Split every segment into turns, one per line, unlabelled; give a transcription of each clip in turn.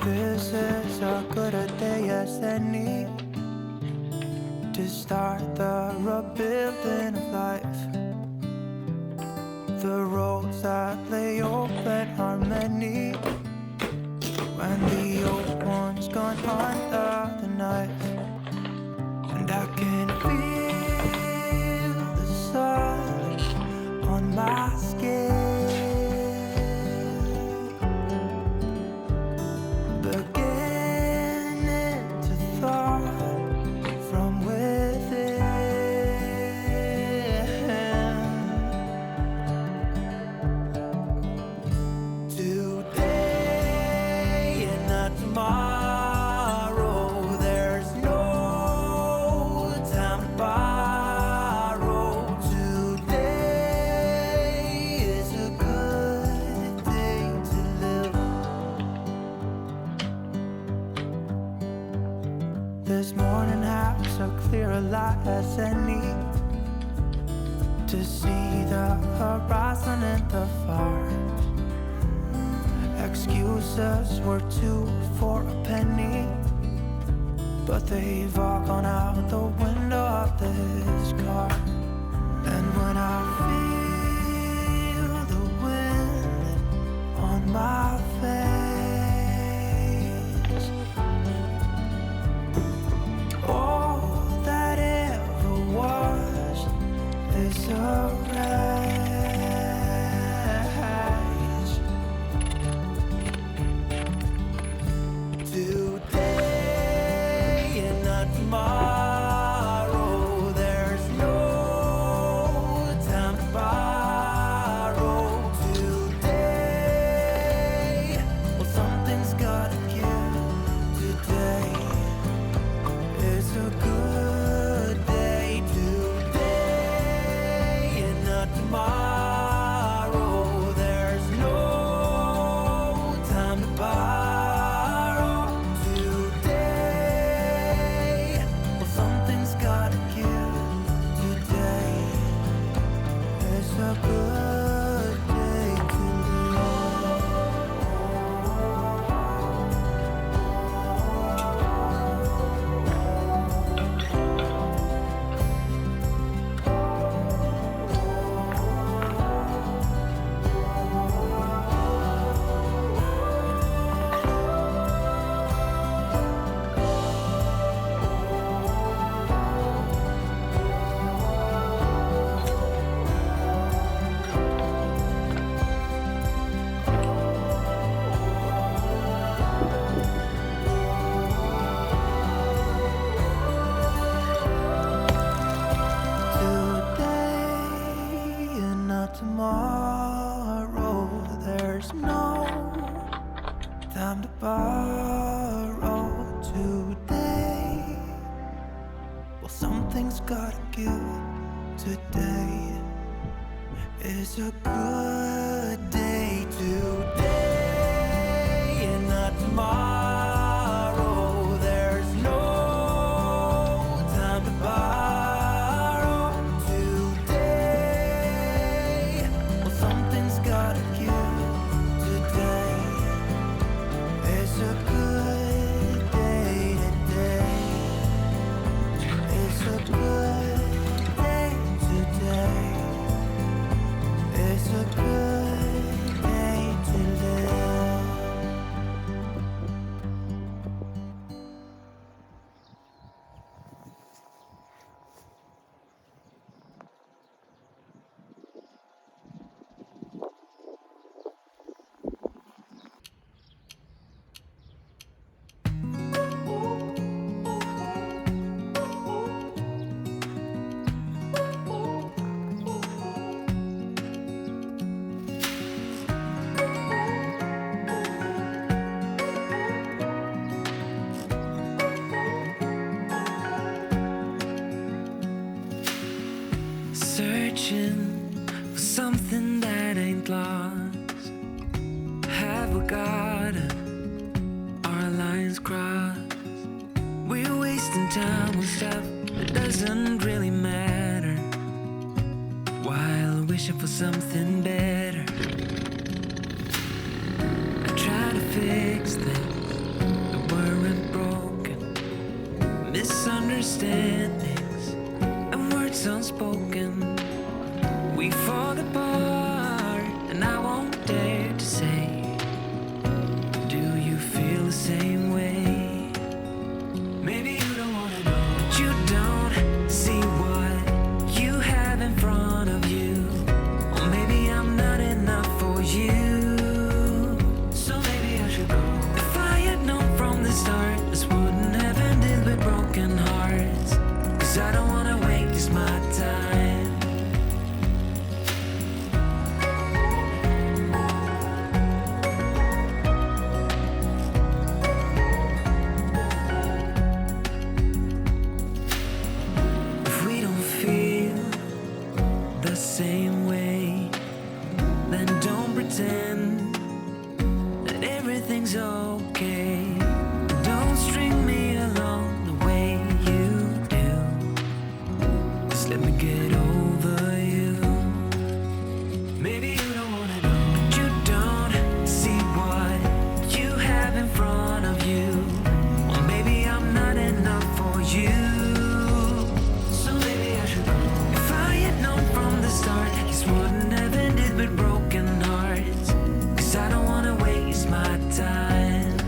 This is as good a day as any to start the rebuilding of life. The roads that lay open are many when the old one's gone under the knife. And I can feel the sun on my skin, beginning to thaw from within. Today and not tomorrow, there's no time to borrow. Today is a good day to live. This morning has so clear a light as any to see the horizon and the far. Excuses were two for a penny, but they've all gone out the window of this car. And when I feel the wind on my face, all that ever was is a wreck. Today and not tomorrow, there's no time to borrow. Today, well, something's gotta give. Today is a good day. Today and not tomorrow, there's no time to borrow. A good day to tomorrow, there's no time to borrow. Today, well, something's gotta give. Today is a good day. Today and not tomorrow, there's no time to borrow. Gotta give. Today is a good day. Today is a good day. Today is a good day to live.
Searching for something that ain't lost. Have we got it? Our lines crossed. We're wasting time on stuff that doesn't really matter, while wishing for something better. I try to fix things okay. Don't string me along the way you do. Just let me get over you. Maybe you don't wanna know, but you don't see what you have in front of you. Or maybe I'm not enough for you. So maybe I should know. If I had known from the start, this wouldn't have ended with broken hearts. 'Cause I don't wanna waste my time.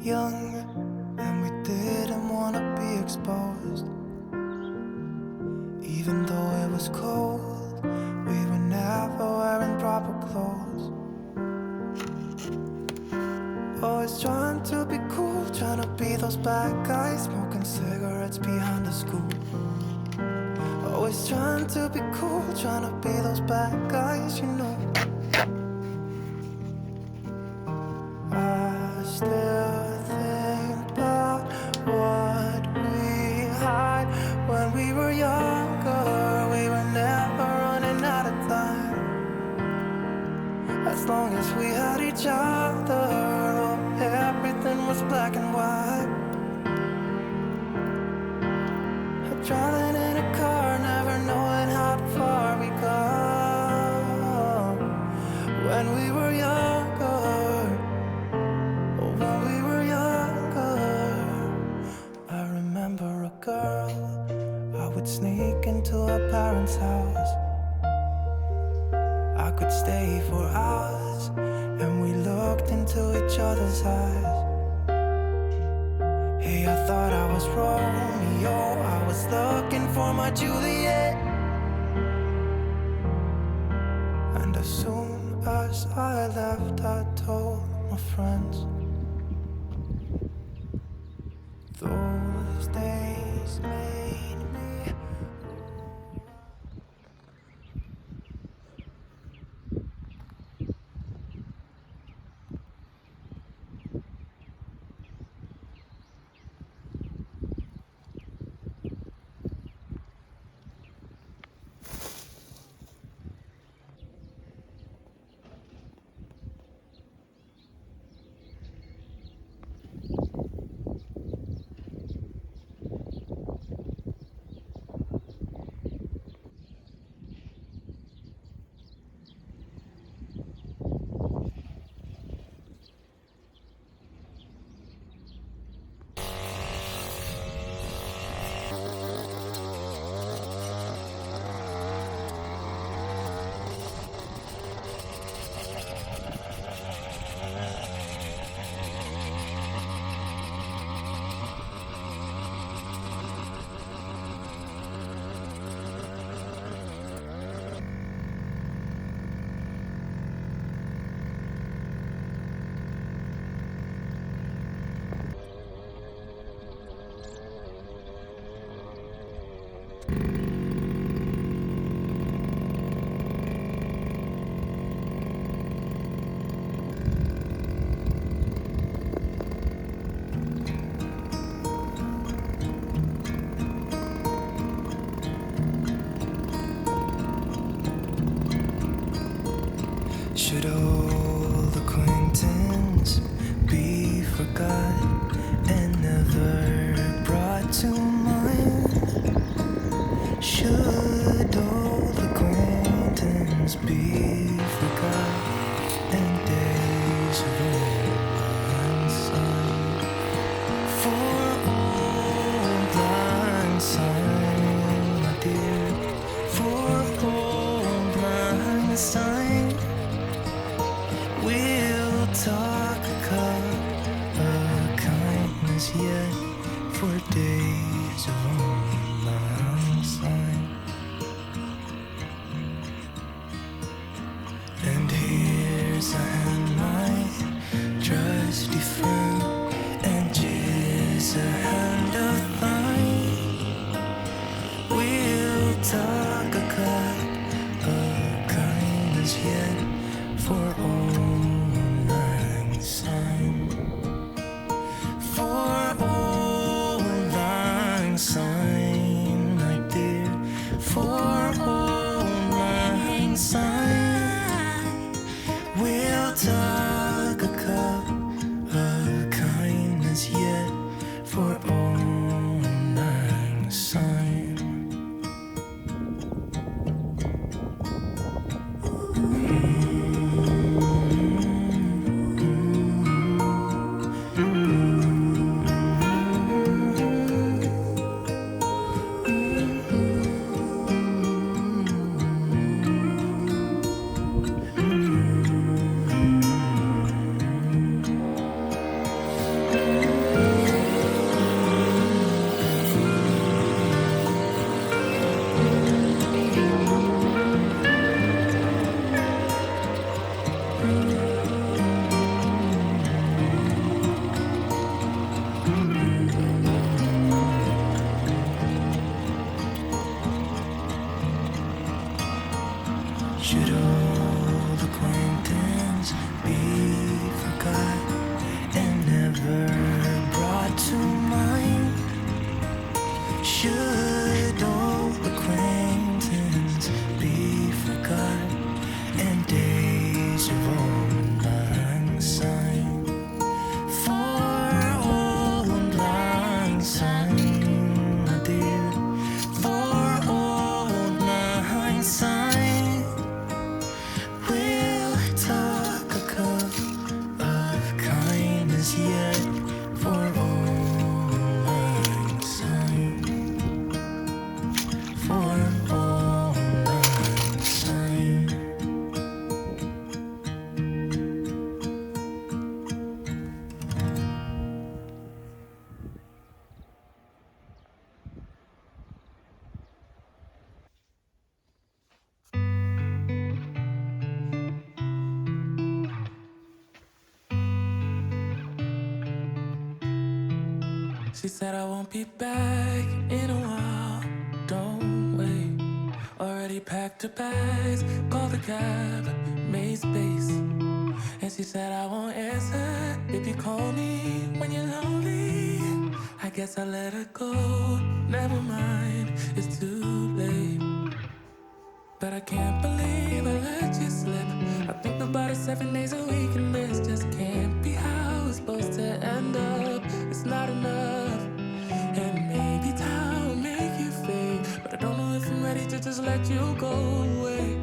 young and we didn't want to be exposed. Even though it was cold, we were never wearing proper clothes. Always trying to be cool, trying to be those bad guys, smoking cigarettes behind the school. Always trying to be cool, trying to be those bad guys, you know. I still think about what we had when we were younger. We were never running out of time. As long as we had each other, oh, everything was black and white. Driving in a car, never knowing how far we go. When we were younger, oh, when we were younger. I remember a girl, I would sneak into her parents' house. I could stay for hours, and we looked into each other's eyes. Hey, I thought I was Romeo, I was looking for my Juliet. And as soon as I left, I told my friends. Those days made me. Should old acquaintance be forgot and never brought to mind? Should old acquaintance be forgot and days of old sun? For old lang syne, my dear, for old lang syne. We'll talk a cup of kindness yet for days of old lang syne. And here's a hand, my trusty friend, and here's a hand of thine. We'll talk a cup of kindness yet for old lang syne. For old lang syne, my dear, for old lang syne. We'll talk a cup of kindness yet for old lang syne. Should old acquaintance be forgot and never brought to mind? Should old acquaintance be forgot and days of old lang syne? For old lang syne, dear, for old lang syne, we'll talk a cup of kindness yet for old lang syne, for old lang syne.
She said I won't be back in a while. Don't wait. Already packed her bags, called the cab, made space. And she said I won't answer if you call me when you're lonely. I guess I let her go. Never mind, it's too late. But I can't believe I let you slip. I think about it 7 days a week, and this just can't be how it's supposed to end up. It's not enough. And maybe time will make you fade, but I don't know if I'm ready to just let you go away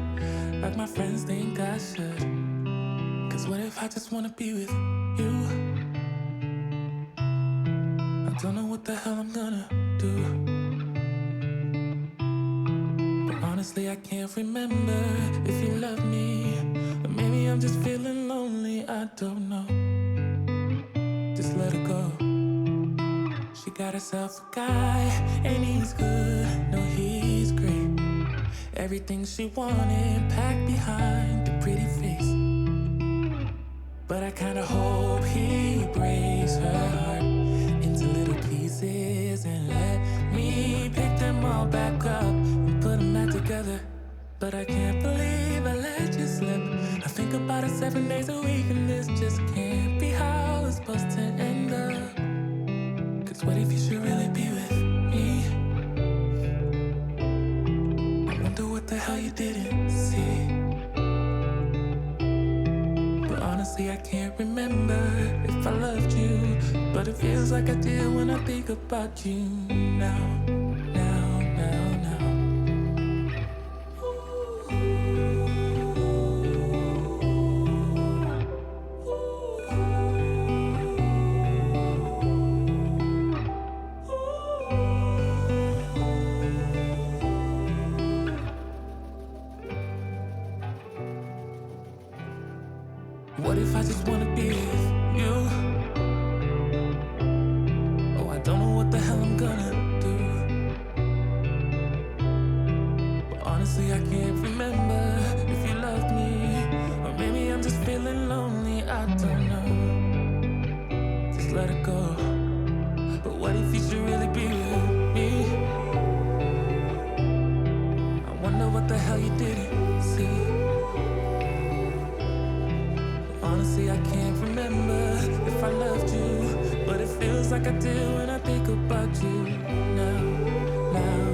like my friends think I should. Cause what if I just wanna be with you? I don't know what the hell I'm gonna do. But honestly, I can't remember if you love me, or maybe I'm just feeling lonely. I don't know. Just let her go. She got herself a guy, and he's good. No, he's great. Everything she wanted packed behind the pretty face. But I kinda hope he breaks her heart into little pieces and let me pick them all back up and put them back together. But I can't believe I let you slip. I think about it 7 days a week, and this just can't be how it's supposed to end up. Cause what if you should really be with me? I wonder what the hell you didn't see. But honestly, I can't remember if I loved you, but it feels like I did when I think about you now, now, now, now. What if I just wanna be with you? Oh, I don't know what the hell I'm gonna do. But honestly, I can't remember if you loved me, or maybe I'm just feeling lonely. I don't know. Just let it go. But what if you should really be with me? I wonder what the hell you didn't see. Honestly, I can't remember if I loved you, but it feels like I do when I think about you now, now.